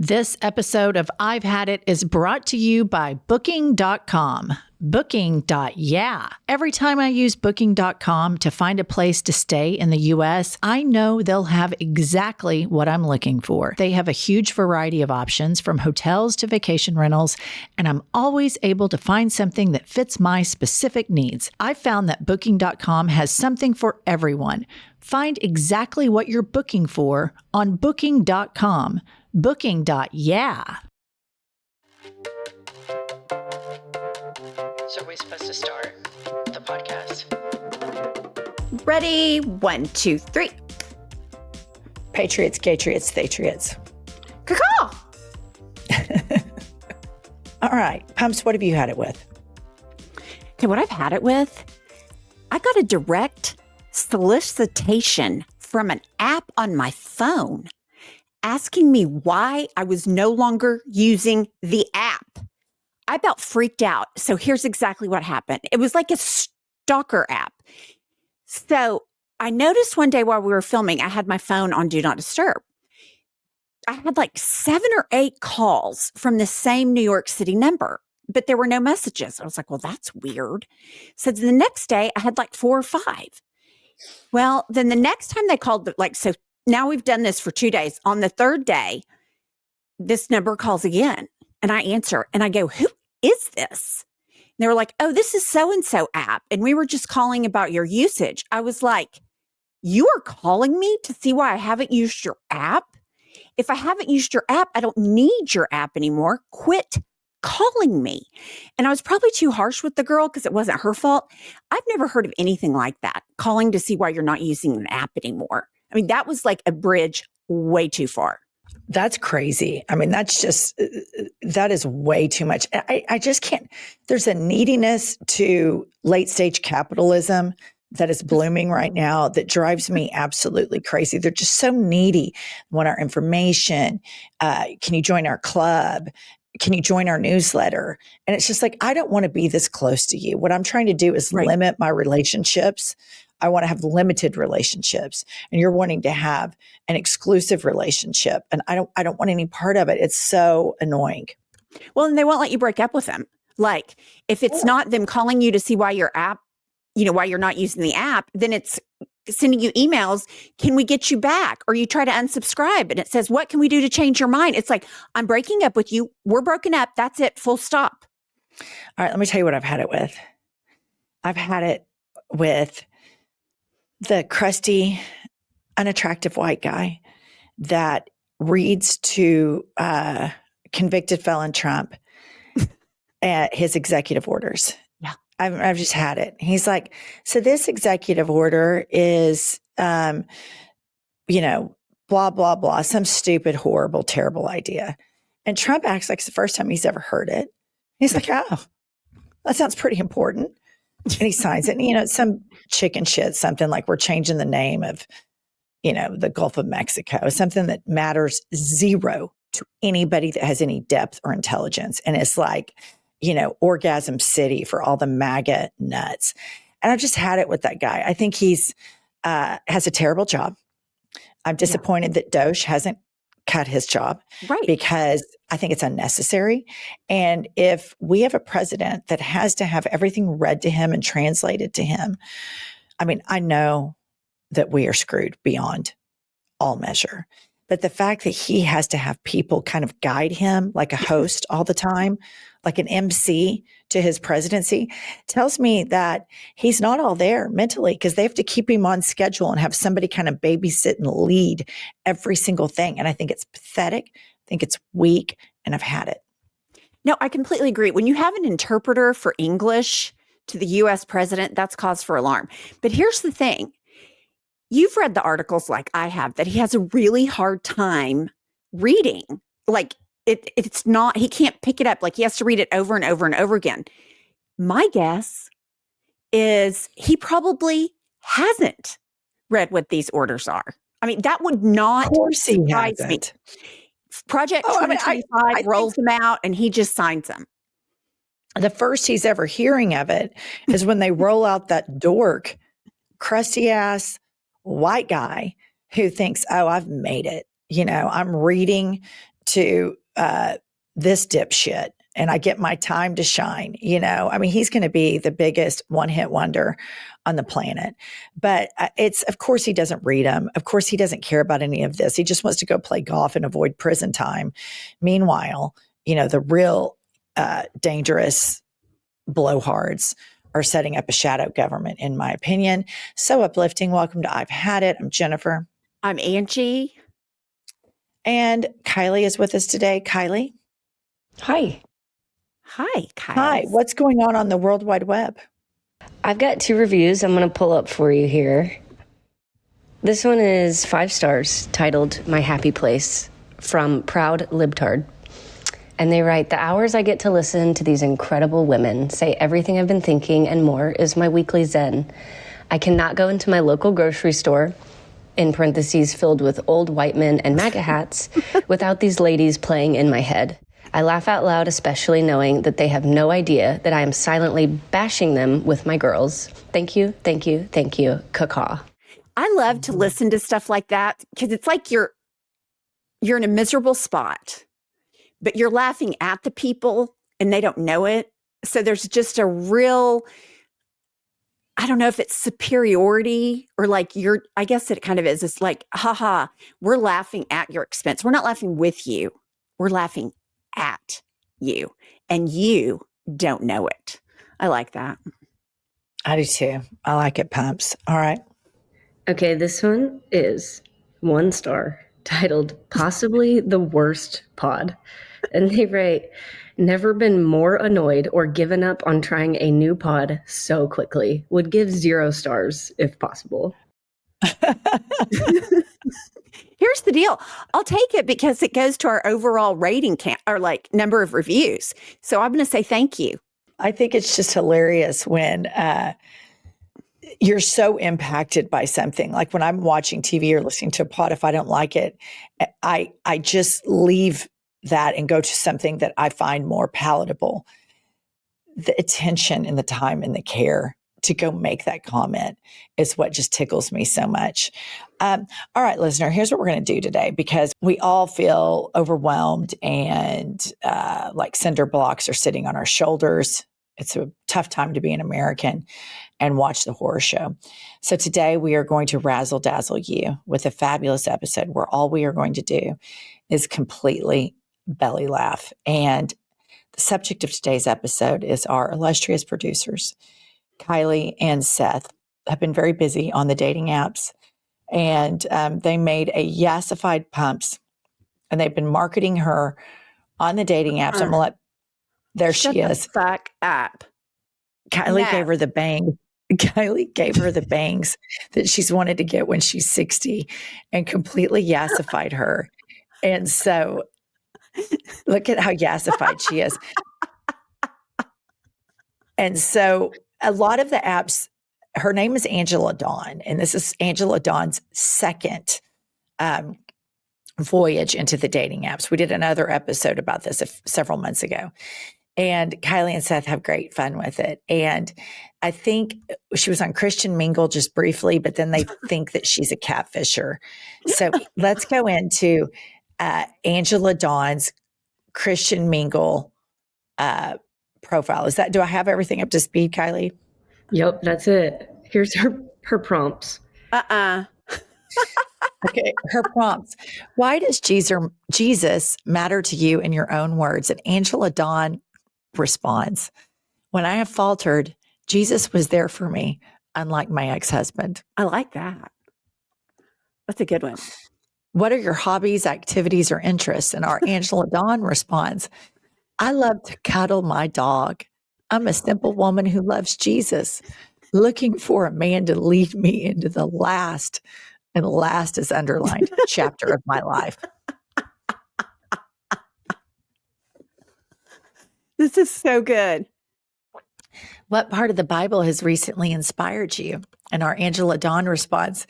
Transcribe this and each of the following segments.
This episode of I've Had It is brought to you by Booking.com. Booking.YEAH. Every time I use Booking.com to find a place to stay in the U.S., I know they'll have exactly what I'm looking for. They have a huge variety of options from hotels to vacation rentals, and I'm always able to find something that fits my specific needs. I found that Booking.com has something for everyone. Find exactly what you're booking for on Booking.com. Booking.YEAH. So are we supposed to start the podcast? Ready? 1, 2, 3. Patriots, Gatriots, Patriots. Caw. All right. Pumps, what have you had it with? Okay, what I've had it with, I got a direct solicitation from an app on my phone asking me why I was no longer using the app. I about freaked out. So here's exactly what happened. It was like a stalker app. So I noticed one day while we were filming, I had my phone on Do Not Disturb. I had like 7 or 8 calls from the same New York City number, but there were no messages. I was like, well, that's weird. So the next day I had like 4 or 5. Well, then the next time they called, so now we've done this for 2 days. On the 3rd day, this number calls again and I answer and I go, who is this? And they were like, oh, this is so-and-so app. And we were just calling about your usage. I was like, you are calling me to see why I haven't used your app? If I haven't used your app, I don't need your app anymore. Quit calling me. And I was probably too harsh with the girl because it wasn't her fault. I've never heard of anything like that, calling to see why you're not using an app anymore. I mean, that was like a bridge way too far. That's crazy. I mean, that is way too much. I just can't. There's a neediness to late stage capitalism that is blooming right now that drives me absolutely crazy. They're just so needy. Want our information. Can you join our club? Can you join our newsletter? And it's just like, I don't want to be this close to you. What I'm trying to do is limit my relationships. I want to have limited relationships, and you're wanting to have an exclusive relationship. And I don't want any part of it. It's so annoying. Well, and they won't let you break up with them. Like if it's not them calling you to see why your app, why you're not using the app, then it's sending you emails. Can we get you back? Or you try to unsubscribe and it says, what can we do to change your mind? It's like, I'm breaking up with you. We're broken up. That's it. Full stop. All right. Let me tell you what I've had it with. I've had it with the crusty, unattractive white guy that reads to convicted felon Trump at his executive orders. Yeah. I've just had it. He's like, so this executive order is, blah, blah, blah, some stupid, horrible, terrible idea. And Trump acts like it's the first time he's ever heard it. He's like, oh, that sounds pretty important. And he signs it. And, some chicken shit, something like we're changing the name of, the Gulf of Mexico, something that matters zero to anybody that has any depth or intelligence. And it's like, orgasm city for all the MAGA nuts. And I've just had it with that guy. I think he's has a terrible job. I'm disappointed that Doge hasn't cut his job, right? Because I think it's unnecessary. And if we have a president that has to have everything read to him and translated to him, I mean, I know that we are screwed beyond all measure. But the fact that he has to have people kind of guide him like a host all the time, like an MC to his presidency, tells me that he's not all there mentally because they have to keep him on schedule and have somebody kind of babysit and lead every single thing. And I think it's pathetic. I think it's weak, and I've had it. No, I completely agree. When you have an interpreter for English to the U.S. president, that's cause for alarm. But here's the thing. You've read the articles like I have that he has a really hard time reading. Like it's not, he can't pick it up. Like he has to read it over and over and over again. My guess is he probably hasn't read what these orders are. I mean, that would not surprise me. Project 2025 rolls them out and he just signs them. The first he's ever hearing of it is when they roll out that dork, crusty ass white guy who thinks, oh, I've made it. I'm reading to this dipshit and I get my time to shine. I mean, he's going to be the biggest one-hit wonder on the planet. But of course, he doesn't read them. Of course, he doesn't care about any of this. He just wants to go play golf and avoid prison time. Meanwhile, the real dangerous blowhards are setting up a shadow government, in my opinion. So uplifting. Welcome to I've Had It. I'm Jennifer. I'm Angie. And Kylie is with us today. Kylie. Hi. Hi, Kylie. Hi. What's going on the World Wide Web? I've got 2 reviews I'm going to pull up for you here. This one is 5 stars, titled My Happy Place, from Proud Libtard. And they write, the hours I get to listen to these incredible women say everything I've been thinking and more is my weekly zen. I cannot go into my local grocery store, in parentheses filled with old white men and MAGA hats, without these ladies playing in my head. I laugh out loud, especially knowing that they have no idea that I am silently bashing them with my girls. Thank you, thank you, thank you, caca. I love to listen to stuff like that because it's like you're in a miserable spot, but you're laughing at the people and they don't know it. So there's just a real, I don't know if it's superiority or like I guess it kind of is. It's like, haha, we're laughing at your expense. We're not laughing with you. We're laughing at you and you don't know it. I like that. I do too. I like it, Pumps. All right. Okay, this one is 1 star, titled Possibly the Worst Pod. And they write, never been more annoyed or given up on trying a new pod so quickly. Would give 0 stars if possible. Here's the deal. I'll take it because it goes to our overall rating count or like number of reviews. So I'm going to say thank you. I think it's just hilarious when you're so impacted by something. Like when I'm watching TV or listening to a pod, if I don't like it, I just leave that and go to something that I find more palatable. The attention and the time and the care to go make that comment is what just tickles me so much. All right, listener, here's what we're going to do today because we all feel overwhelmed and like cinder blocks are sitting on our shoulders. It's a tough time to be an American and watch the horror show. So today we are going to razzle dazzle you with a fabulous episode where all we are going to do is completely belly laugh. And the subject of today's episode is our illustrious producers, Kylie and Seth, have been very busy on the dating apps. And they made a yassified Pumps, and they've been marketing her on the dating apps. I'm going to let, there Shut she the is. fuck up. Kylie gave her the bang. Kylie gave her the bangs that she's wanted to get when she's 60 and completely yassified her. And so look at how yassified she is. And so a lot of the apps, her name is Angela Dawn, and this is Angela Dawn's second voyage into the dating apps. We did another episode about this several months ago. And Kylie and Seth have great fun with it. And I think she was on Christian Mingle just briefly, but then they think that she's a catfisher. So let's go into Angela Dawn's Christian Mingle profile. Do I have everything up to speed, Kylie? Yep, that's it. Here's her prompts. Okay, her prompts. Why does Jesus matter to you in your own words? And Angela Dawn responds, when I have faltered, Jesus was there for me, unlike my ex-husband. I like that. That's a good one. What are your hobbies, activities, or interests? And our Angela Dawn responds, I love to cuddle my dog. I'm a simple woman who loves Jesus, looking for a man to lead me into the last, and last is underlined, chapter of my life. This is so good. What part of the Bible has recently inspired you? And our Angela Dawn responds,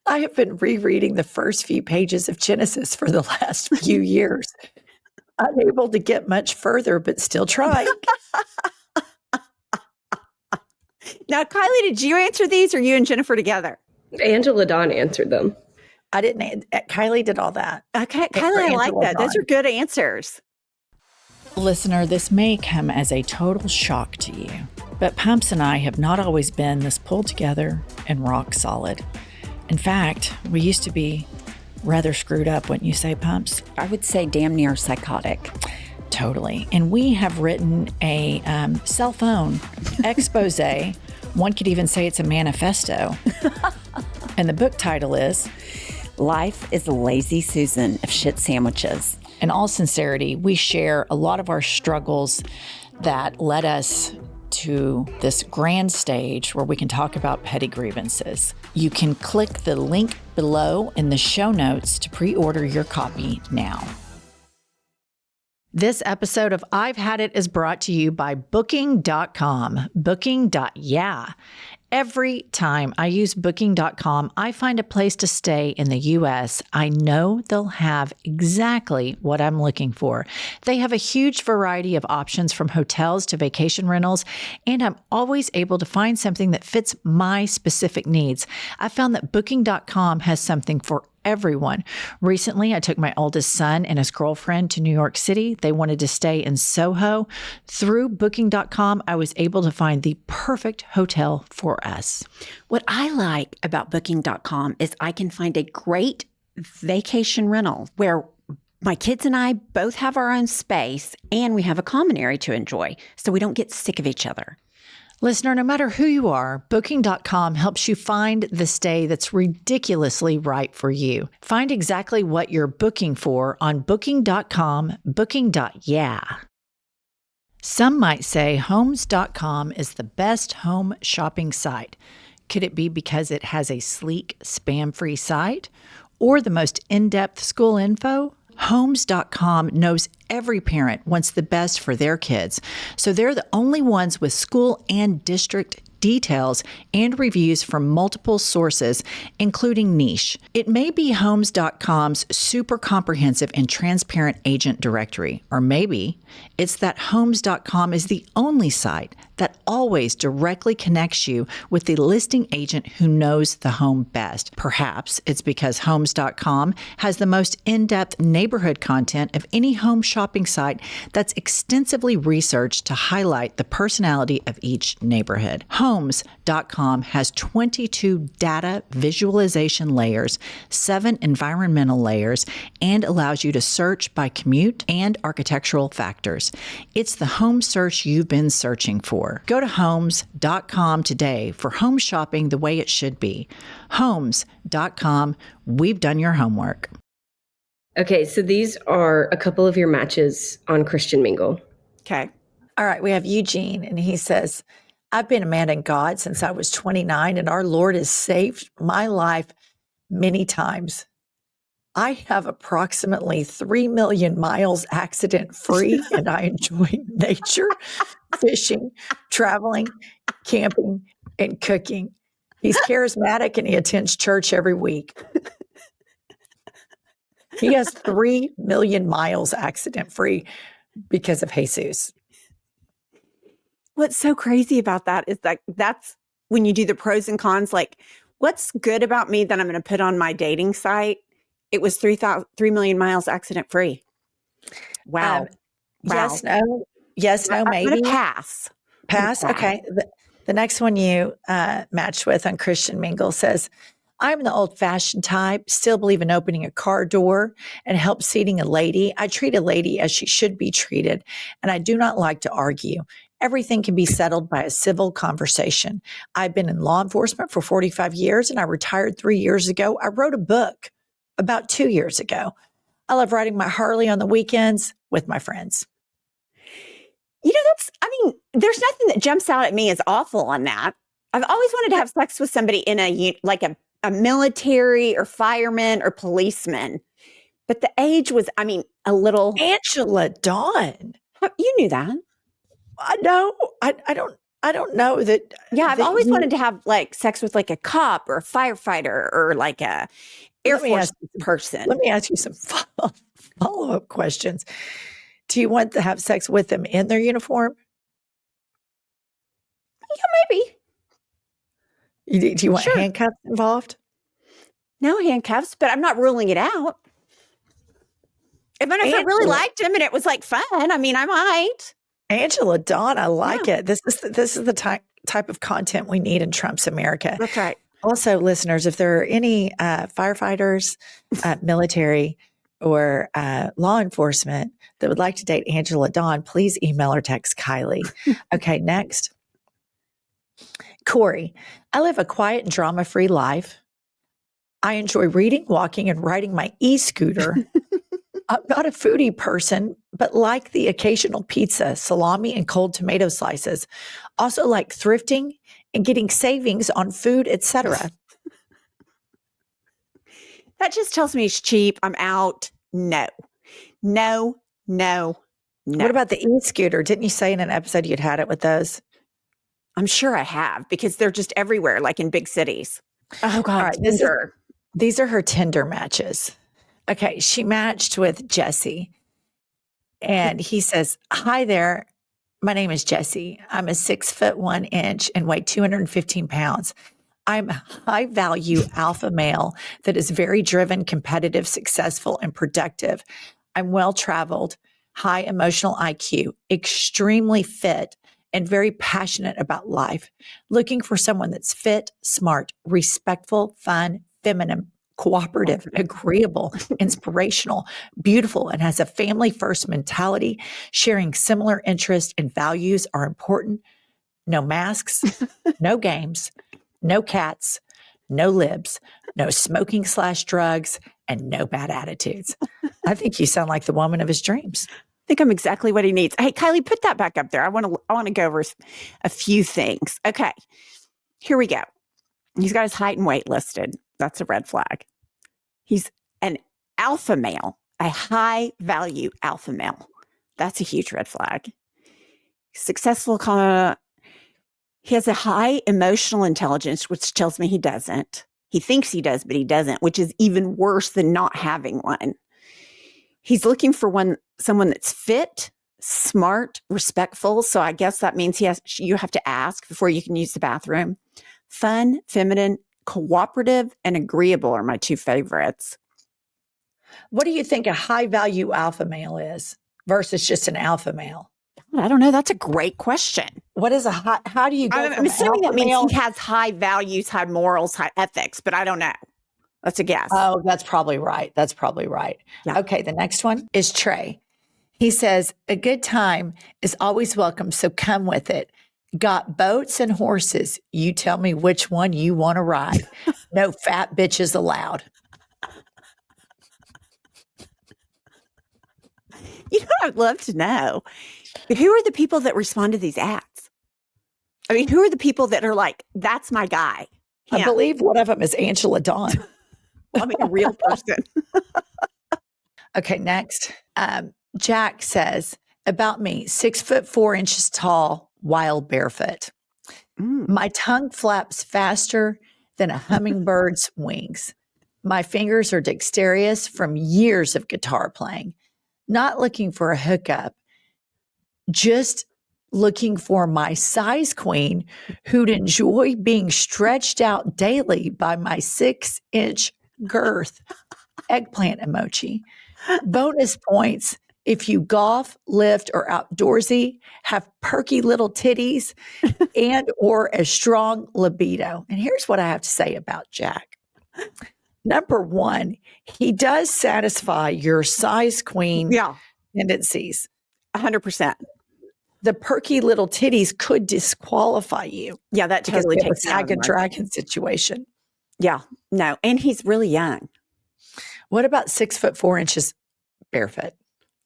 I have been rereading the first few pages of Genesis for the last few years. Unable to get much further, but still trying. Now, Kylie, did you answer these or you and Jennifer together? Angela Dawn answered them. I didn't. Kylie did all that. Okay, Her Kylie, I answer like was that. Those on. are good answers. Listener, this may come as a total shock to you, but Pumps and I have not always been this pulled together and rock solid. In fact, we used to be rather screwed up, wouldn't you say, Pumps? I would say damn near psychotic. Totally. And we have written a cell phone expose. One could even say it's a manifesto. And the book title is Life is a Lazy Susan of Shit Sandwiches. In all sincerity, we share a lot of our struggles that led us to this grand stage where we can talk about petty grievances. You can click the link below in the show notes to pre-order your copy now. This episode of I've Had It is brought to you by Booking.com. Booking.YEAH. Every time I use Booking.com, I find a place to stay in the U.S. I know they'll have exactly what I'm looking for. They have a huge variety of options from hotels to vacation rentals, and I'm always able to find something that fits my specific needs. I found that Booking.com has something for everyone. Recently, I took my oldest son and his girlfriend to New York City. They wanted to stay in Soho. Through Booking.com, I was able to find the perfect hotel for us. What I like about Booking.com is I can find a great vacation rental where my kids and I both have our own space and we have a common area to enjoy, so we don't get sick of each other. Listener, no matter who you are, Booking.com helps you find the stay that's ridiculously right for you. Find exactly what you're booking for on Booking.com, Booking.YEAH. Some might say Homes.com is the best home shopping site. Could it be because it has a sleek, spam-free site or the most in-depth school info? Homes.com knows every parent wants the best for their kids, so they're the only ones with school and district details and reviews from multiple sources, including niche. It may be Homes.com's super comprehensive and transparent agent directory, or maybe it's that Homes.com is the only site that always directly connects you with the listing agent who knows the home best. Perhaps it's because Homes.com has the most in-depth neighborhood content of any home shopping site that's extensively researched to highlight the personality of each neighborhood. Homes.com has 22 data visualization layers, 7 environmental layers, and allows you to search by commute and architectural factors. It's the home search you've been searching for. Go to Homes.com today for home shopping the way it should be. Homes.com, we've done your homework. Okay, so these are a couple of your matches on Christian Mingle. Okay. All right, we have Eugene, and he says, I've been a man in God since I was 29, and our Lord has saved my life many times. I have approximately 3 million miles accident free, and I enjoy nature, fishing, traveling, camping, and cooking. He's charismatic and he attends church every week. He has 3 million miles accident free because of Jesus. What's so crazy about that is that that's when you do the pros and cons, like what's good about me that I'm going to put on my dating site? It was 3 million miles accident free. Wow. Wow. Yes, no, I'm maybe. going to pass. Pass. Okay. The next one you matched with on Christian Mingle says, I'm the old-fashioned type, still believe in opening a car door and help seating a lady. I treat a lady as she should be treated, and I do not like to argue. Everything can be settled by a civil conversation. I've been in law enforcement for 45 years, and I retired 3 years ago. I wrote a book about 2 years ago. I love riding my Harley on the weekends with my friends. You know, there's nothing that jumps out at me as awful on that. I've always wanted to have sex with somebody in a military or fireman or policeman. But the age was, a little. Angela Dawn. You knew that. I know. I don't know that. Yeah, I've always wanted to have sex with a cop or a firefighter or a Air Force person. Let me ask you some follow-up questions. Do you want to have sex with them in their uniform? Yeah, maybe. Do you want handcuffs involved? No handcuffs, but I'm not ruling it out. If I really liked him and it was like fun, I mean, I might. Angela Dawn, I like it. This is the type of content we need in Trump's America. That's right. Also, listeners, if there are any firefighters, military, or law enforcement that would like to date Angela Dawn, please email or text Kylie. Okay, next. Corey, I live a quiet and drama-free life. I enjoy reading, walking, and riding my e-scooter. I'm not a foodie person, but like the occasional pizza, salami, and cold tomato slices. Also like thrifting and getting savings on food, etc. That just tells me he's cheap. I'm out. No. What about the e-scooter? Didn't you say in an episode you'd had it with those? I'm sure I have because they're just everywhere, like in big cities. Oh, God. All right, these are her Tinder matches. Okay, she matched with Jesse. And he says, "Hi there. My name is Jesse. I'm a 6'1" and weigh 215 pounds. I'm a high value alpha male that is very driven, competitive, successful, and productive. I'm well traveled, high emotional IQ, extremely fit, and very passionate about life. Looking for someone that's fit, smart, respectful, fun, feminine, cooperative, agreeable, inspirational, beautiful, and has a family first mentality. Sharing similar interests and values are important. No masks, no games, no cats, no libs, no smoking/drugs, and no bad attitudes." I think you sound like the woman of his dreams. I think I'm exactly what he needs. Hey, Kylie, put that back up there. I want to go over a few things. Okay, here we go. He's got his height and weight listed. That's a red flag. He's an alpha male, a high value alpha male. That's a huge red flag. Successful, he has a high emotional intelligence, which tells me he doesn't. He thinks he does, but he doesn't, which is even worse than not having one. He's looking for someone that's fit, smart, respectful. So I guess that means you have to ask before you can use the bathroom. Fun, feminine, cooperative, and agreeable are my two favorites. What do you think a high value alpha male is versus just an alpha male? I don't know. That's a great question. What is how do you go I'm assuming that means he has high values, high morals, high ethics, but I don't know. That's a guess. Oh, that's probably right. Yeah. Okay, the next one is Trey. He says, "A good time is always welcome, so come with it. Got boats and horses. You tell me which one you want to ride. No fat bitches allowed." You know what I'd love to know? Who are the people that respond to these ads? I mean, who are the people that are like, that's my guy? I believe one of them is Angela Dawn. I mean, a real person. Okay, next. Jack says, about me, 6'4" tall, wild barefoot. My tongue flaps faster than a hummingbird's wings. My fingers are dexterous from years of guitar playing. Not looking for a hookup, just looking for my size queen who'd enjoy being stretched out daily by my 6-inch girth. Eggplant emoji. Bonus points if you golf, lift, or outdoorsy, have perky little titties, and or a strong libido. And here's what I have to say about Jack. Number one, he does satisfy your size queen tendencies. 100%. The perky little titties could disqualify you. Yeah, that totally takes a Saga Dragon situation. Yeah, no. And he's really young. What about 6'4" barefoot?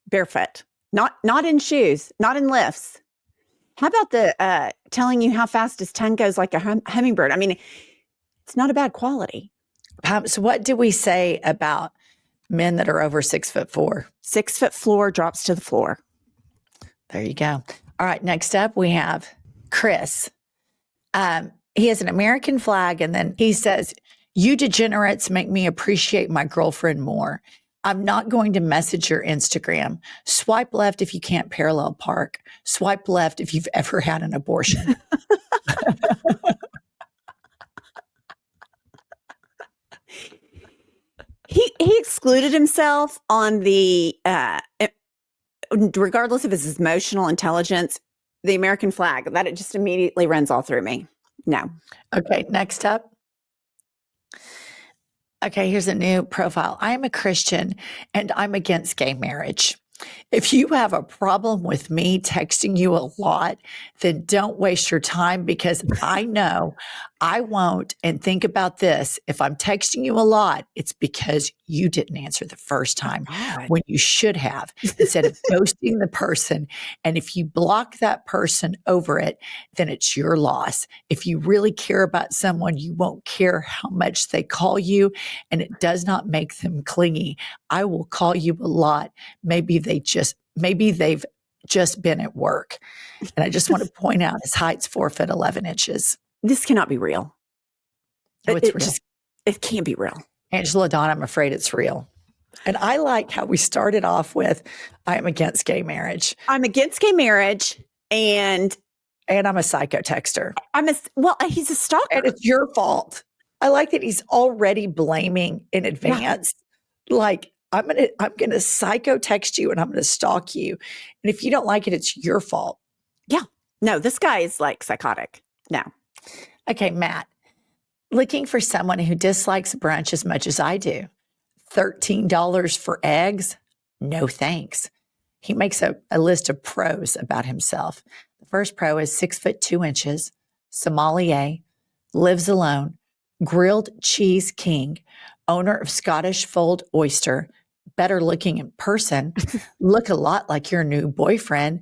Barefoot. Not in shoes, not in lifts. How about the telling you how fast his tongue goes like a hummingbird? I mean, it's not a bad quality. So what do we say about men that are over 6'4"? 6 foot floor drops to the floor. There you go. All right. Next up, we have Chris. He has an American flag, and then he says, "You degenerates make me appreciate my girlfriend more. I'm not going to message your Instagram. Swipe left if you can't parallel park. Swipe left if you've ever had an abortion." He excluded himself on the regardless of his emotional intelligence, the American flag. That it just immediately runs all through me. No. Okay, next up. Okay, here's a new profile. I am a Christian and I'm against gay marriage. If you have a problem with me texting you a lot, then don't waste your time because I know I won't. And think about this. If I'm texting you a lot, it's because you didn't answer the first time when you should have instead of ghosting the person. And if you block that person over it, then it's your loss. If you really care about someone, you won't care how much they call you, and it does not make them clingy. I will call you a lot. Maybe they've just been at work. And I just want to point out his height's 4'11". This cannot be real. Oh, it's real. It can't be real. Angela Dawn, I'm afraid it's real. And I like how we started off with, I'm against gay marriage. I'm against gay marriage and I'm a psycho texter. He's a stalker. And it's your fault. I like that he's already blaming in advance. Yeah. Like, I'm gonna psycho text you and I'm gonna stalk you. And if you don't like it, it's your fault. Yeah. No, this guy is like psychotic. No. Okay, Matt. Looking for someone who dislikes brunch as much as I do. $13 for eggs? No thanks. He makes a list of pros about himself. The first pro is 6'2", sommelier, lives alone, grilled cheese king, owner of Scottish fold oyster, better looking in person, look a lot like your new boyfriend,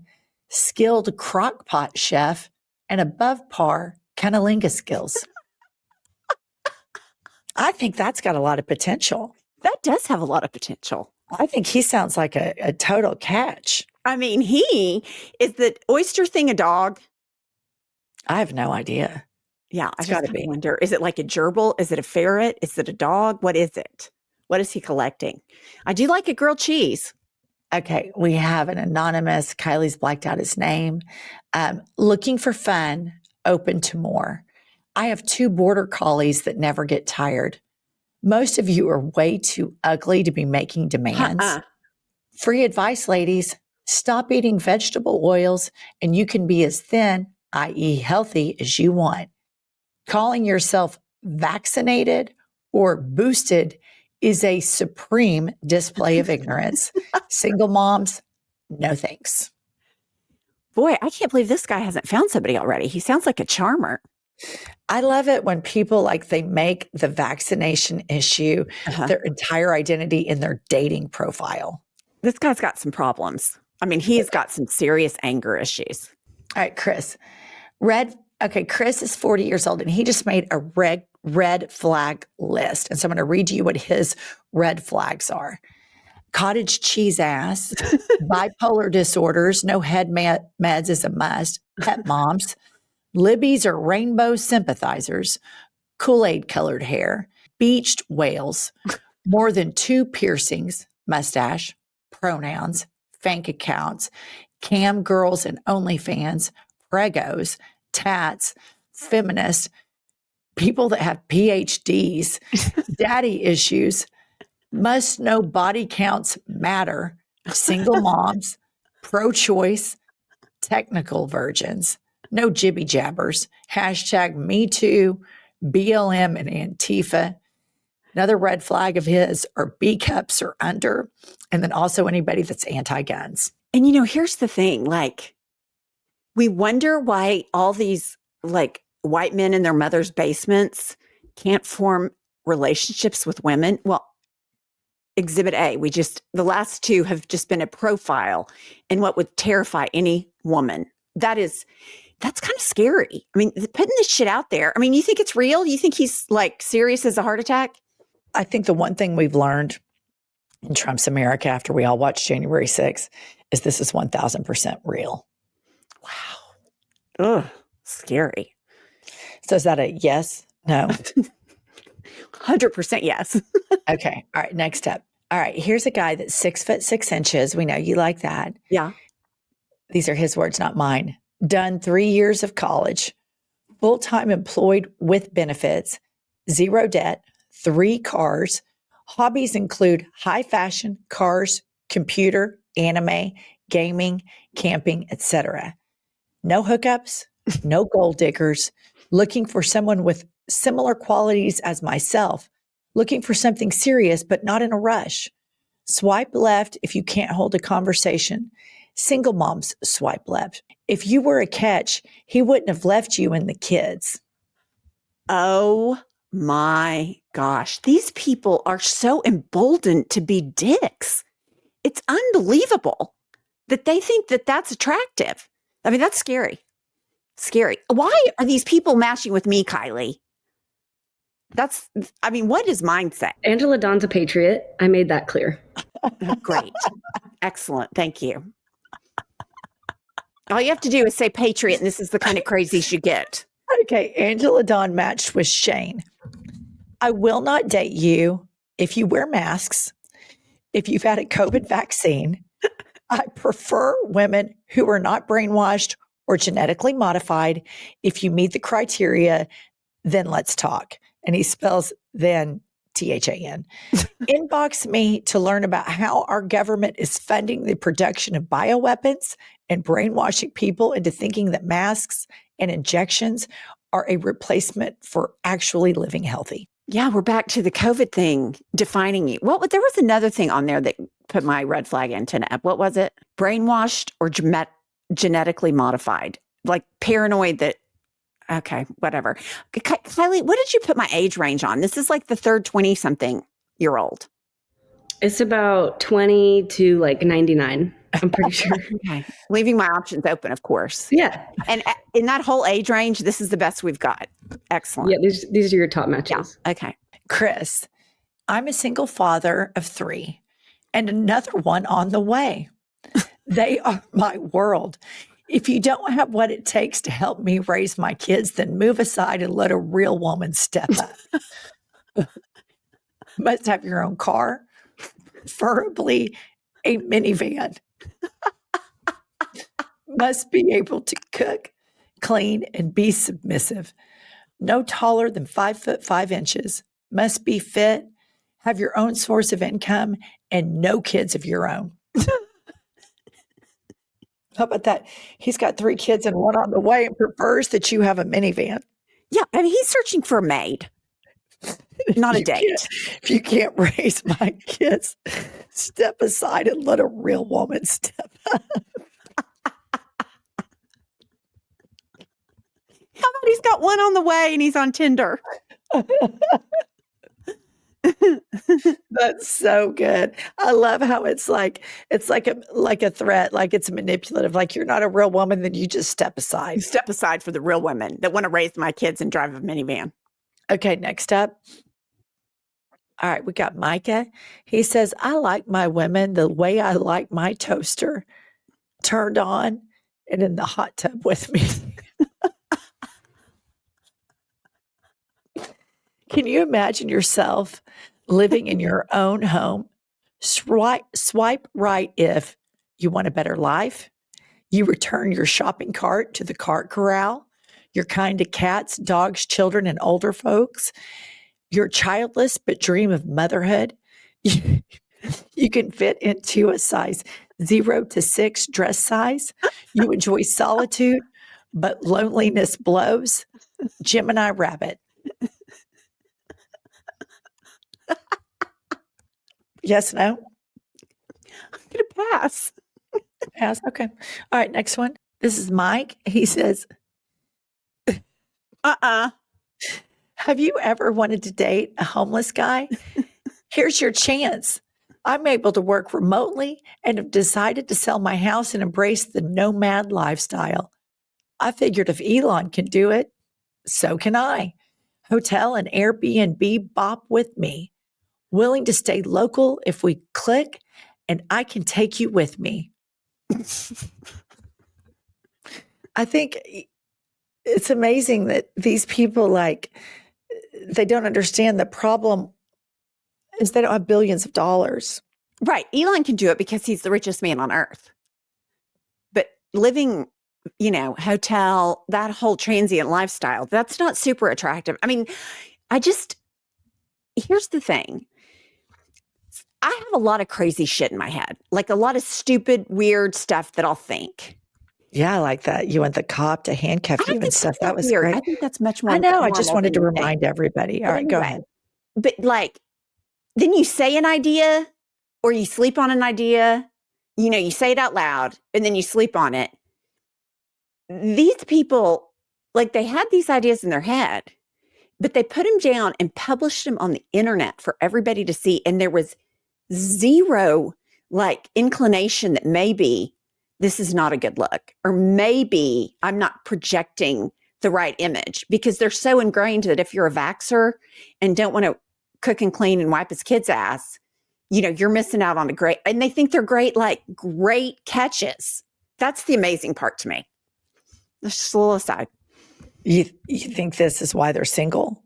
skilled crock pot chef, and above par cunnilingus skills. I think that's got a lot of potential. That does have a lot of potential. I think he sounds like a total catch. I mean, is the oyster thing a dog? I have no idea. Yeah, I just wonder, is it like a gerbil? Is it a ferret? Is it a dog? What is it? What is he collecting? I do like a grilled cheese. Okay, we have an anonymous, Kylie's blacked out his name, looking for fun, open to more. I have 2 border collies that never get tired. Most of you are way too ugly to be making demands. Free advice, ladies. Stop eating vegetable oils and you can be as thin, i.e. healthy, as you want. Calling yourself vaccinated or boosted is a supreme display of ignorance. Single moms, no thanks. Boy, I can't believe this guy hasn't found somebody already. He sounds like a charmer. I love it when people they make the vaccination issue their entire identity in their dating profile. This guy's got some problems. I mean, he's got some serious anger issues. All right, Chris. Chris is 40 years old and he just made a red flag list. And so I'm going to read to you what his red flags are. Cottage cheese ass, bipolar disorders, no head meds is a must, pet moms, Libby's or rainbow sympathizers, Kool-Aid colored hair, beached whales, more than 2 piercings, mustache, pronouns, bank accounts, cam girls and OnlyFans, pregos, tats, feminists, people that have PhDs, daddy issues, must know body counts matter, single moms, pro-choice, technical virgins, no jibby jabbers, #MeToo, BLM and Antifa. Another red flag of his are B cups or under, and then also anybody that's anti-guns. And here's the thing, we wonder why all these white men in their mother's basements can't form relationships with women. Well, Exhibit A, the last 2 have just been a profile in what would terrify any woman. That's kind of scary. I mean, putting this shit out there. I mean, you think it's real? You think he's serious as a heart attack? I think the one thing we've learned in Trump's America after we all watched January 6th is this is 1,000% real. Wow. Ugh, scary. So is that a yes? No? 100% yes. Okay. All right. Next up. All right. Here's a guy that's 6'6". We know you like that. Yeah. These are his words, not mine. Done 3 years of college, full-time employed with benefits, 0 debt, 3 cars, Hobbies include high fashion, cars, computer, anime, gaming, camping, etc. No hookups, no gold diggers, looking for someone with similar qualities as myself, looking for something serious but not in a rush. Swipe left if you can't hold a conversation. Single moms swipe left. If you were a catch, he wouldn't have left you and the kids. Oh my gosh. These people are so emboldened to be dicks. It's unbelievable that they think that that's attractive. I mean, that's scary. Scary. Why are these people matching with me, Kylie? What is mindset? Angela Dawn's a patriot. I made that clear. Great. Excellent. Thank you. All you have to do is say patriot, and this is the kind of crazies you get. Okay, Angela Dawn matched with Shane. I will not date you if you wear masks, if you've had a COVID vaccine. I prefer women who are not brainwashed or genetically modified. If you meet the criteria, then let's talk. And he spells then THAN. Inbox me to learn about how our government is funding the production of bioweapons and brainwashing people into thinking that masks and injections are a replacement for actually living healthy. Yeah, we're back to the COVID thing defining you. Well, there was another thing on there that put my red flag antenna up. What was it? Brainwashed or genetically modified? Like paranoid that, okay, whatever. Kylie, what did you put my age range on? This is like the third 20-something-year-old. It's about 20 to like 99. I'm pretty sure. Okay. Leaving my options open, of course. Yeah. And in that whole age range, this is the best we've got. Excellent. Yeah, these are your top matches. Yeah. Okay. Chris, I'm a single father of 3 and another one on the way. They are my world. If you don't have what it takes to help me raise my kids, then move aside and let a real woman step up. Must have your own car, preferably a minivan. Must be able to cook, clean, and be submissive. No taller than 5'5". Must be fit, have your own source of income, and no kids of your own. How about that? He's got 3 kids and 1 on the way and prefers that you have a minivan. Yeah. I mean, he's searching for a maid, not a date. If you can't raise my kids, step aside and let a real woman step up. How about he's got 1 on the way and he's on Tinder? That's so good. I love how it's like a threat, like it's manipulative. Like you're not a real woman, then you just step aside. Step aside for the real women that want to raise my kids and drive a minivan. Okay, next up. All right, we got Micah. He says, I like my women the way I like my toaster, turned on and in the hot tub with me. Can you imagine yourself living in your own home? Swipe right if you want a better life. You return your shopping cart to the cart corral. You're kind to cats, dogs, children, and older folks. You're childless but dream of motherhood. You can fit into a size 0 to 6 dress size. You enjoy solitude, but loneliness blows. Gemini rabbit. Yes, no? I'm going to pass. Pass. Okay. All right. Next one. This is Mike. He says, have you ever wanted to date a homeless guy? Here's your chance. I'm able to work remotely and have decided to sell my house and embrace the nomad lifestyle. I figured if Elon can do it, so can I. Hotel and Airbnb bop with me. Willing to stay local if we click, and I can take you with me. I think it's amazing that these people, they don't understand the problem is they don't have billions of dollars. Right. Elon can do it because he's the richest man on earth. But living, hotel, that whole transient lifestyle, that's not super attractive. I mean, here's the thing. I have a lot of crazy shit in my head, like a lot of stupid, weird stuff that I'll think. Yeah, I like that. You want the cop to handcuff I don't you and think stuff. that's That was weird. great. I think that's much more I know. I just normal wanted than to you think. remind everybody. All But right, go anyway, ahead. But like, then you say an idea or you sleep on an idea, you say it out loud and then you sleep on it. These people, like they had these ideas in their head, but they put them down and published them on the internet for everybody to see. And there was zero like inclination that maybe this is not a good look, or maybe I'm not projecting the right image, because they're so ingrained that if you're a vaxxer and don't want to cook and clean and wipe his kid's ass, you're missing out on and they think they're great catches. That's the amazing part to me. That's just a little aside. You think this is why they're single?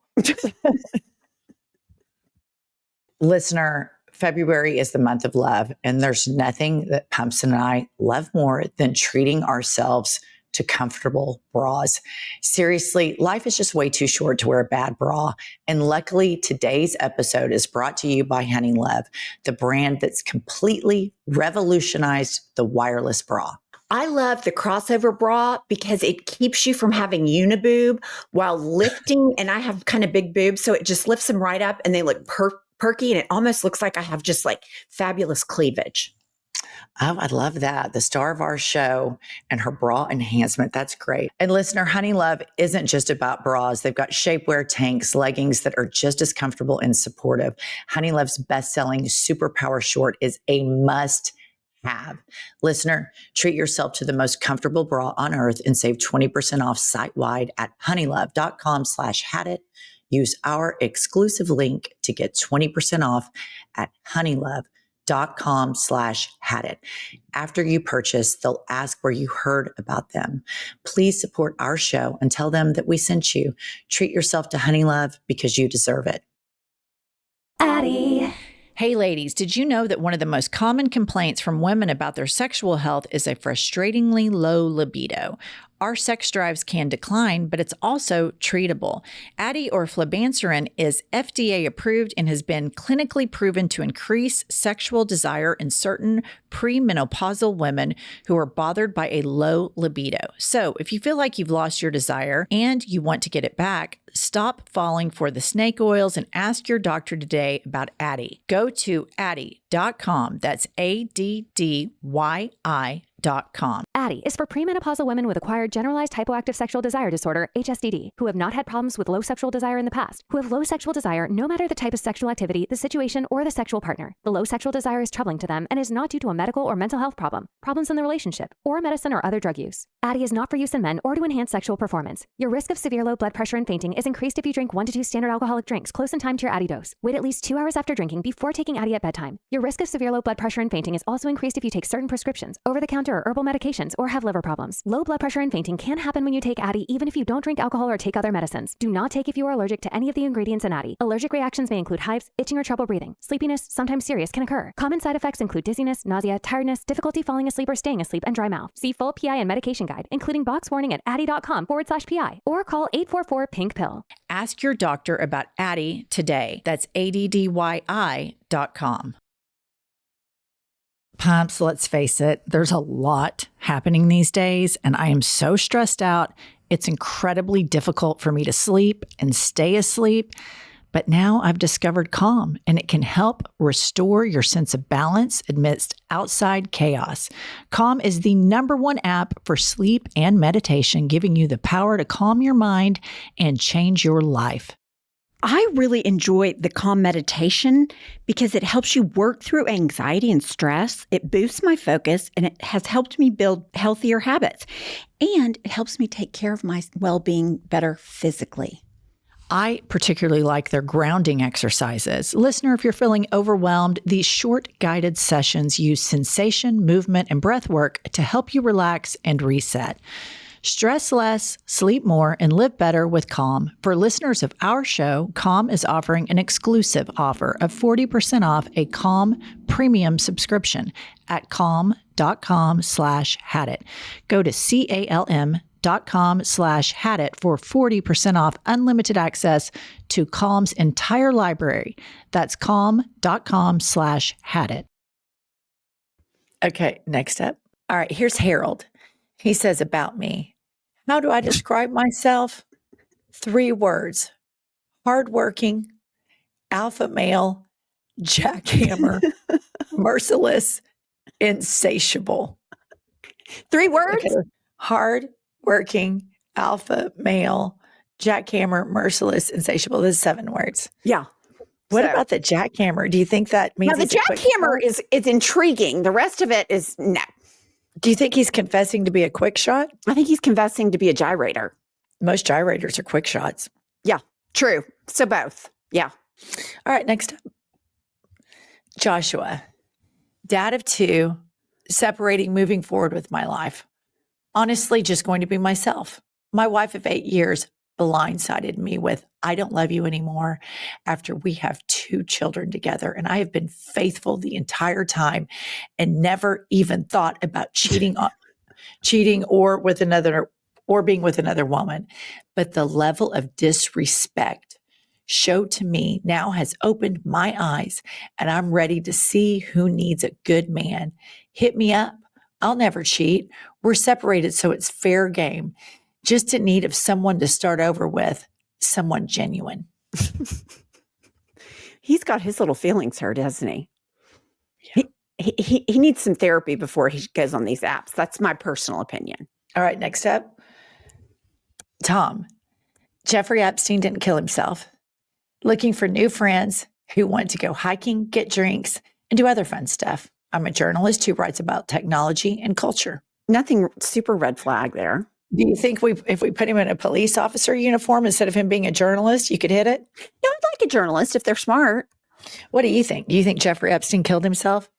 Listener, February is the month of love, and there's nothing that Pumps and I love more than treating ourselves to comfortable bras. Seriously, life is just way too short to wear a bad bra. And luckily, today's episode is brought to you by Honeylove, the brand that's completely revolutionized the wireless bra. I love the crossover bra because it keeps you from having uniboob while lifting. And I have kind of big boobs, so it just lifts them right up and they look perky. And it almost looks like I have just like fabulous cleavage. Oh, I love that. The star of our show and her bra enhancement. That's great. And listener, Honeylove isn't just about bras. They've got shapewear tanks, leggings that are just as comfortable and supportive. Honeylove's best-selling Superpower Short is a must have. Listener, treat yourself to the most comfortable bra on earth and save 20% off site-wide at honeylove.com/hadit. Use our exclusive link to get 20% off at honeylove.com/hadit. After you purchase, they'll ask where you heard about them. Please support our show and tell them that we sent you. Treat yourself to Honeylove because you deserve it. Addie. Hey ladies, did you know that one of the most common complaints from women about their sexual health is a frustratingly low libido? Our sex drives can decline, but it's also treatable. Addie or flibanserin is FDA approved and has been clinically proven to increase sexual desire in certain premenopausal women who are bothered by a low libido. So if you feel like you've lost your desire and you want to get it back, stop falling for the snake oils and ask your doctor today about Addie. Go to Addie.com. That's ADDYI.com. Addie is for premenopausal women with acquired generalized hypoactive sexual desire disorder, HSDD, who have not had problems with low sexual desire in the past, who have low sexual desire no matter the type of sexual activity, the situation, or the sexual partner. The low sexual desire is troubling to them and is not due to a medical or mental health problem, problems in the relationship, or medicine or other drug use. Addie is not for use in men or to enhance sexual performance. Your risk of severe low blood pressure and fainting is increased if you drink 1 to 2 standard alcoholic drinks close in time to your Addie dose. Wait at least 2 hours after drinking before taking Addie at bedtime. Your risk of severe low blood pressure and fainting is also increased if you take certain prescriptions, over-the-counter or herbal medications, or have liver problems. Low blood pressure and fainting can happen when you take Addie even if you don't drink alcohol or take other medicines. Do not take if you are allergic to any of the ingredients in Addie. Allergic reactions may include hives, itching or trouble breathing. Sleepiness, sometimes serious, can occur. Common side effects include dizziness, nausea, tiredness, difficulty falling asleep or staying asleep, and dry mouth. See full PI and medication guide, including box warning at addie.com/PI, or call 844-PINK-PILL. Ask your doctor about Addie today. That's ADDYI.com. Pumps, let's face it, there's a lot happening these days, and I am so stressed out. It's incredibly difficult for me to sleep and stay asleep. But now I've discovered Calm, and it can help restore your sense of balance amidst outside chaos. Calm is the #1 app for sleep and meditation, giving you the power to calm your mind and change your life. I really enjoy the Calm meditation because it helps you work through anxiety and stress. It boosts my focus and it has helped me build healthier habits. And it helps me take care of my well-being better physically. I particularly like their grounding exercises. Listener, if you're feeling overwhelmed, these short guided sessions use sensation, movement, and breath work to help you relax and reset. Stress less, sleep more, and live better with Calm. For listeners of our show, Calm is offering an exclusive offer of 40% off a Calm premium subscription at calm.com/hadit. Go to calm.com/hadit for 40% off unlimited access to Calm's entire library. That's calm.com/hadit. Okay, next up. All right, here's Harold. He says about me, how do I describe myself? 3 words: hardworking, alpha male, jackhammer, merciless, insatiable. 3 words? Okay. Hard working, alpha male, jackhammer, merciless, insatiable. This is 7 words. Yeah. What So- about the jackhammer? Do you think that means Now, the he's a quick jackhammer shot? is intriguing. The rest of it is no. Do you think he's confessing to be a quick shot? I think he's confessing to be a gyrator. Most gyrators are quick shots. Yeah, true. So both. Yeah. All right, next up. Joshua, dad of 2, separating, moving forward with my life. Honestly, just going to be myself. My wife of 8 years blindsided me with, I don't love you anymore after we have 2 children together. And I have been faithful the entire time and never even thought about cheating or with another or being with another woman. But the level of disrespect showed to me now has opened my eyes, and I'm ready to see who needs a good man. Hit me up. I'll never cheat. We're separated, so it's fair game. Just in need of someone to start over with, someone genuine. He's got his little feelings hurt, hasn't he? Yeah. He needs some therapy before he goes on these apps. That's my personal opinion. All right, next up. Tom. Jeffrey Epstein didn't kill himself. Looking for new friends who want to go hiking, get drinks, and do other fun stuff. I'm a journalist who writes about technology and culture. Nothing super red flag there. Do you think if we put him in a police officer uniform instead of him being a journalist, you could hit it? No, I'd like a journalist if they're smart. What do you think? Do you think Jeffrey Epstein killed himself?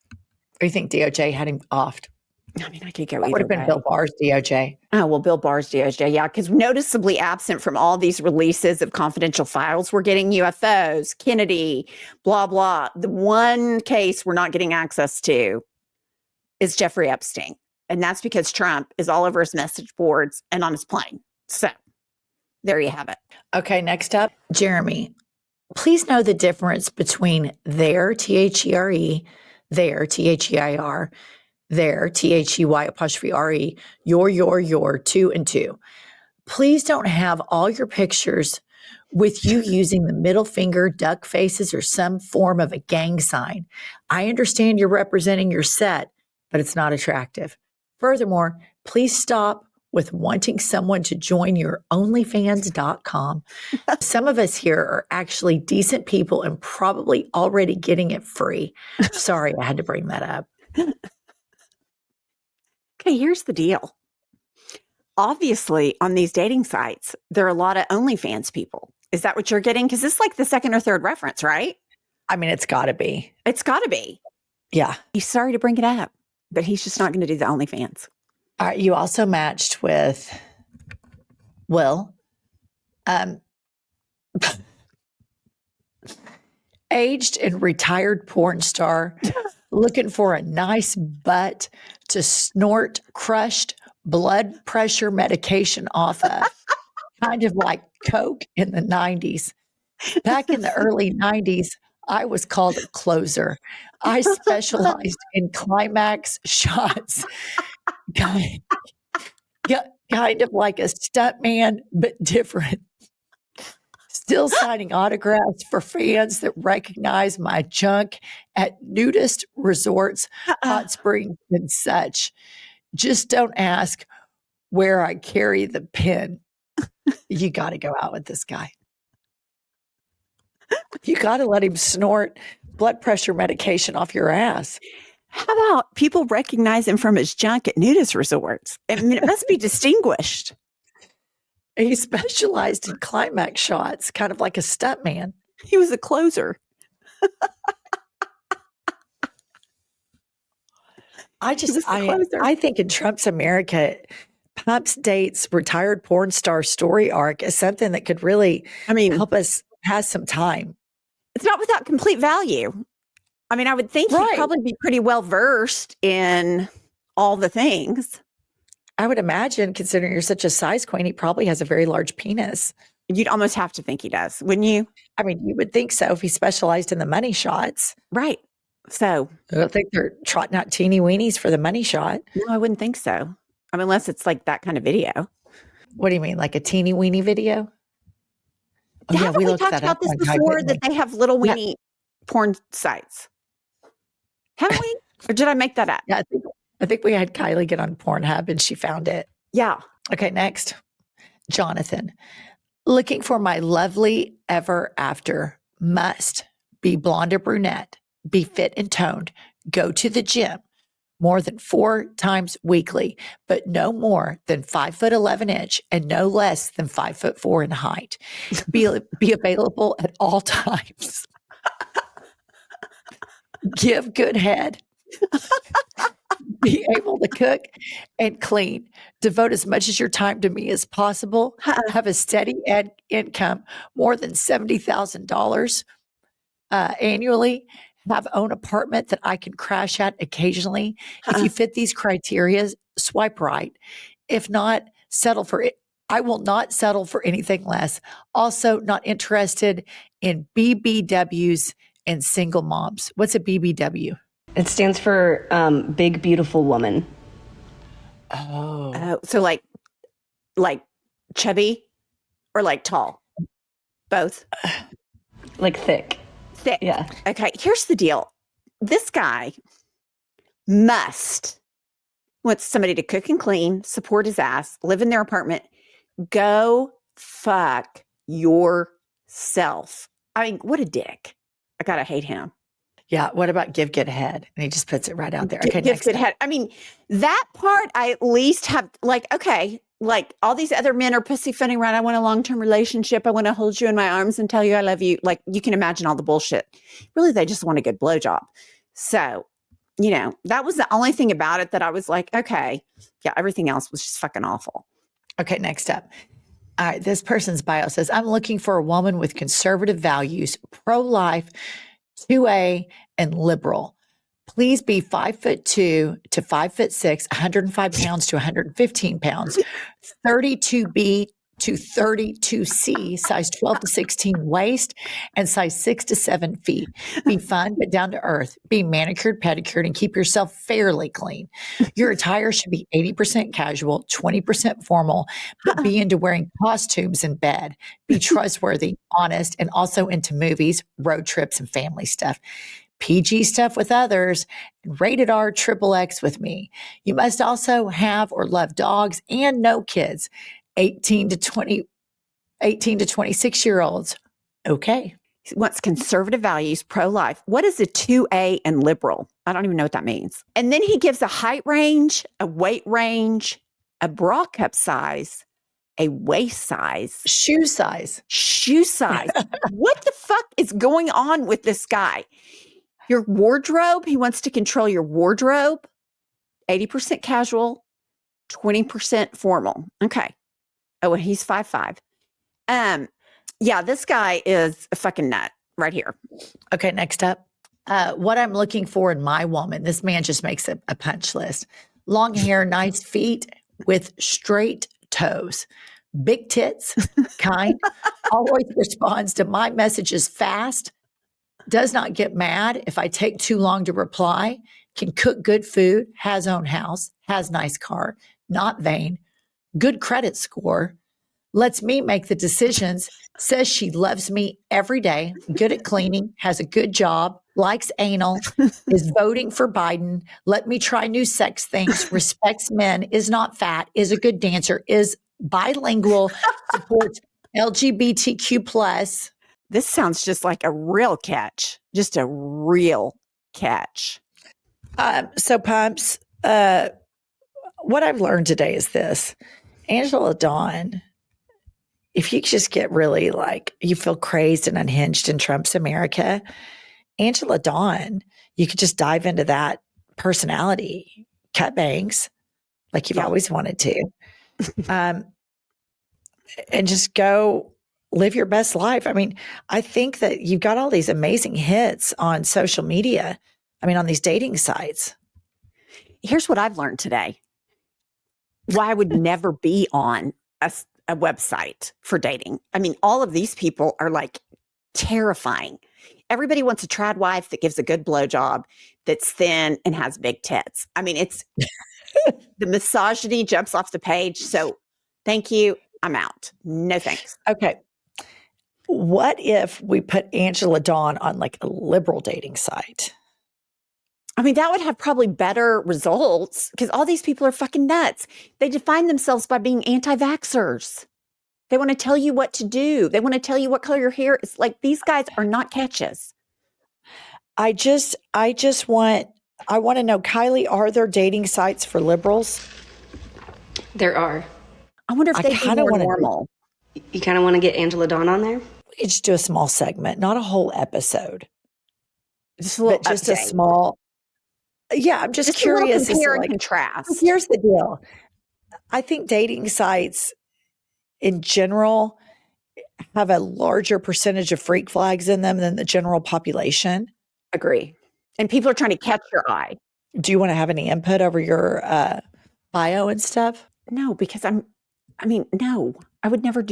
Or you think DOJ had him offed? I mean, I could go That either would have been way. Bill Barr's DOJ. Oh, well, Bill Barr's DOJ, yeah, because noticeably absent from all these releases of confidential files, we're getting UFOs, Kennedy, blah, blah. The one case we're not getting access to is Jeffrey Epstein. And that's because Trump is all over his message boards and on his plane. So there you have it. Okay, next up, Jeremy. Please know the difference between their, T-H-E-R-E, their, T-H-E-I-R, their, T-H-E-Y apostrophe R-E, your, 2 and 2. Please don't have all your pictures with you using the middle finger, duck faces, or some form of a gang sign. I understand you're representing your set, but it's not attractive. Furthermore, please stop with wanting someone to join your OnlyFans.com. Some of us here are actually decent people and probably already getting it free. Sorry, I had to bring that up. Okay, here's the deal. Obviously, on these dating sites, there are a lot of OnlyFans people. Is that what you're getting? Because this is like the second or third reference, right? I mean, it's got to be. It's got to be. Yeah. He's sorry to bring it up, but he's just not going to do the OnlyFans. All right, you also matched with Will. Aged and retired porn star looking for a nice butt to snort crushed blood pressure medication off of. Kind of like Coke in the 90s. Back in the early 90s, I was called a closer. I specialized in climax shots. Kind of like a stuntman, but different. Still signing autographs for fans that recognize my junk at nudist resorts, hot springs, and such. Just don't ask where I carry the pin. You got to go out with this guy. You got to let him snort blood pressure medication off your ass. How about people recognize him from his junk at nudist resorts? I mean, it must be distinguished. He specialized in climax shots, kind of like a stuntman. He was a closer. I think in Trump's America, Pumps dates retired porn star story arc is something that could really, help us pass some time. It's not without complete value. I mean, I would think he'd probably be pretty well versed in all the things. I would imagine, considering you're such a size queen, he probably has a very large penis. You'd almost have to think he does, wouldn't you? I mean, you would think so if he specialized in the money shots. Right. So, I don't think they're trotting out teeny weenies for the money shot. no, I wouldn't think so. I mean, unless it's like that kind of video. What do you mean, like a teeny weeny video? Oh, Haven't we looked talked that about up this one time, before, didn't that we? they have little Yeah. weenie porn sites? Haven't we? Or did I make that up? Yeah, I think we had Kylie get on Pornhub and she found it. Yeah. Okay, next. Jonathan. Looking for my lovely ever after. Must be blonde or brunette, be fit and toned, go to the gym more than 4 times weekly, but no more than 5'11" and no less than 5'4" in height. Be available at all times. Give good head. Be able to cook and clean. Devote as much of your time to me as possible. Have a steady income, more than $70,000 annually. Have own apartment that I can crash at occasionally. If you fit these criteria, swipe right. If not, settle for it. I will not settle for anything less. Also, not interested in BBWs and single moms. What's a BBW? It stands for Big Beautiful Woman. Oh. So like chubby or like tall? Both. Like thick. Thick. Yeah. Okay, here's the deal. This guy wants somebody to cook and clean, support his ass, live in their apartment. Go fuck yourself. I mean, what a dick. I gotta hate him. Yeah. What about give good head? And he just puts it right out there. Okay. Give Next good up. head. I mean, that part I at least have like, okay, like all these other men are pussyfooting around. I want a long-term relationship. I want to hold you in my arms and tell you I love you. Like you can imagine all the bullshit. Really, they just want a good blowjob. So, that was the only thing about it that I was like, okay, yeah, everything else was just fucking awful. Okay. Next up. All right. This person's bio says, I'm looking for a woman with conservative values, pro-life, 2A, and liberal. Please be 5'2" to 5'6", 105 pounds to 115 pounds, 32B to 32C, size 12 to 16 waist, and size 6 to 7 feet. Be fun but down to earth. Be manicured, pedicured, and keep yourself fairly clean. Your attire should be 80% casual, 20% formal, but be into wearing costumes in bed. Be trustworthy, honest, and also into movies, road trips, and family stuff. PG stuff with others, and rated R XXX with me. You must also have or love dogs and no kids. 18 to 26-year-olds. Okay. He wants conservative values, pro-life. What is a 2A and liberal? I don't even know what that means. And then he gives a height range, a weight range, a bra cup size, a waist size, Shoe size. What the fuck is going on with this guy? Your wardrobe, he wants to control your wardrobe. 80% casual, 20% formal. Okay. Oh, and he's 5'5". Yeah, this guy is a fucking nut right here. Okay, next up. What I'm looking for in my woman. This man just makes a punch list. Long hair, nice feet with straight toes. Big tits, kind, always responds to my messages fast, does not get mad if I take too long to reply, can cook good food, has own house, has nice car, not vain, good credit score, lets me make the decisions, says she loves me every day, good at cleaning, has a good job, likes anal, is voting for Biden, let me try new sex things, respects men, is not fat, is a good dancer, is bilingual, supports LGBTQ plus. This sounds just like a real catch. Just a real catch. So Pumps, what I've learned today is this. Angela Dawn, if you just get really like, you feel crazed and unhinged in Trump's America, Angela Dawn, you could just dive into that personality, cut bangs like you've always wanted to, and just go live your best life. I mean, I think that you've got all these amazing hits on social media. I mean, on these dating sites. Here's what I've learned today. why I would never be on a website for dating. I mean, all of these people are like terrifying. Everybody wants a trad wife that gives a good blowjob, that's thin and has big tits. I mean, it's the misogyny jumps off the page. So thank you. I'm out. No thanks. Okay. What if we put Angela Dawn on like a liberal dating site? I mean, that would have probably better results because all these people are fucking nuts. They define themselves by being anti-vaxxers. They want to tell you what to do. They want to tell you what color your hair is. Like, these guys are not catches. I want to know, Kylie, are there dating sites for liberals? There are. I wonder if I they'd be kinda more wanna- normal. You kind of want to get Angela Dawn on there? We could just do a small segment, not a whole episode, Just a little but just a update. small. Yeah, I'm just Just a little curious. As to, compare and like, contrast. here's the deal. I think dating sites in general have a larger percentage of freak flags in them than the general population. Agree. And people are trying to catch your eye. Do you want to have any input over your bio and stuff? No, because no, I would never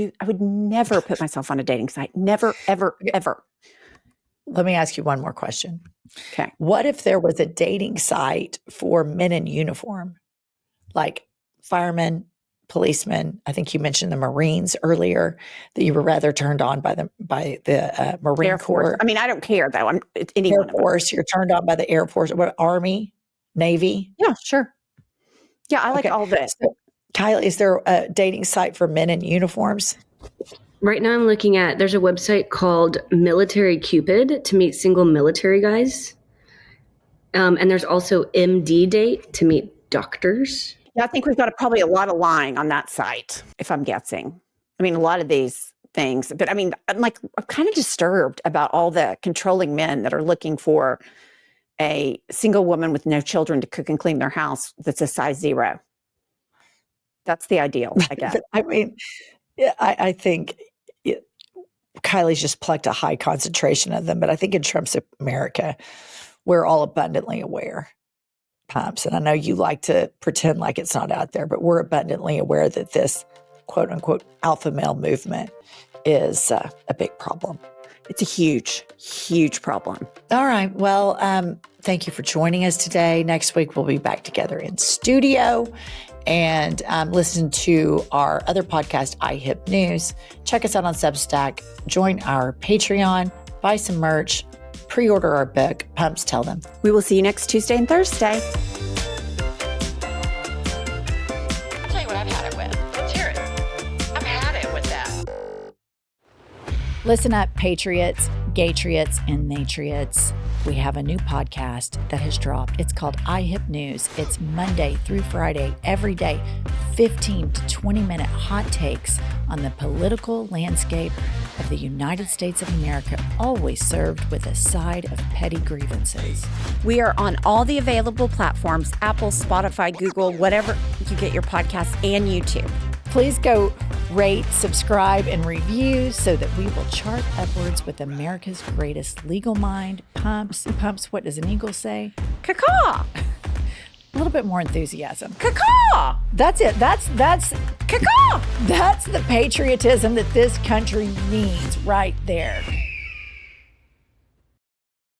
put myself on a dating site. Never, ever, ever. Let me ask you one more question. Okay. What if there was a dating site for men in uniform, like firemen, policemen? I think you mentioned the Marines earlier, that you were rather turned on by the Marine Air Force. Corps. I mean, I don't care though. It's any Air one of them. Force. You're turned on by the Air Force. What, Army, Navy? Yeah, sure. Yeah, I like Okay. all this. So, Kylie, is there a dating site for men in uniforms? Right now I'm looking at, there's a website called Military Cupid to meet single military guys. And there's also MD Date to meet doctors. Yeah, I think we've got probably a lot of lying on that site, if I'm guessing. I mean, a lot of these things, but I mean, I'm kind of disturbed about all the controlling men that are looking for a single woman with no children to cook and clean their house that's a size 0. That's the ideal, I guess. I mean, yeah, I think Kylie's just plucked a high concentration of them, but I think in Trump's America, we're all abundantly aware, Pumps. And I know you like to pretend like it's not out there, but we're abundantly aware that this quote unquote alpha male movement is a big problem. It's a huge, huge problem. All right. Well, thank you for joining us today. Next week, we'll be back together in studio. And listen to our other podcast, iHip News. Check us out on Substack. Join our Patreon. Buy some merch. Pre-order our book. Pumps, tell them. We will see you next Tuesday and Thursday. I'll tell you what I've had it with. Let's hear it. I've had it with that. Listen up, patriots, gaytriots, and natriots. We have a new podcast that has dropped. It's called iHip News. It's Monday through Friday, every day, 15 to 20-minute hot takes on the political landscape of the United States of America, always served with a side of petty grievances. We are on all the available platforms, Apple, Spotify, Google, whatever you get your podcasts, and YouTube. Please go rate, subscribe, and review so that we will chart upwards with America's greatest legal mind. Pumps, what does an eagle say? Caw-caw! A little bit more enthusiasm. Caw-caw! That's it. That's Caw-caw! the patriotism that this country needs right there.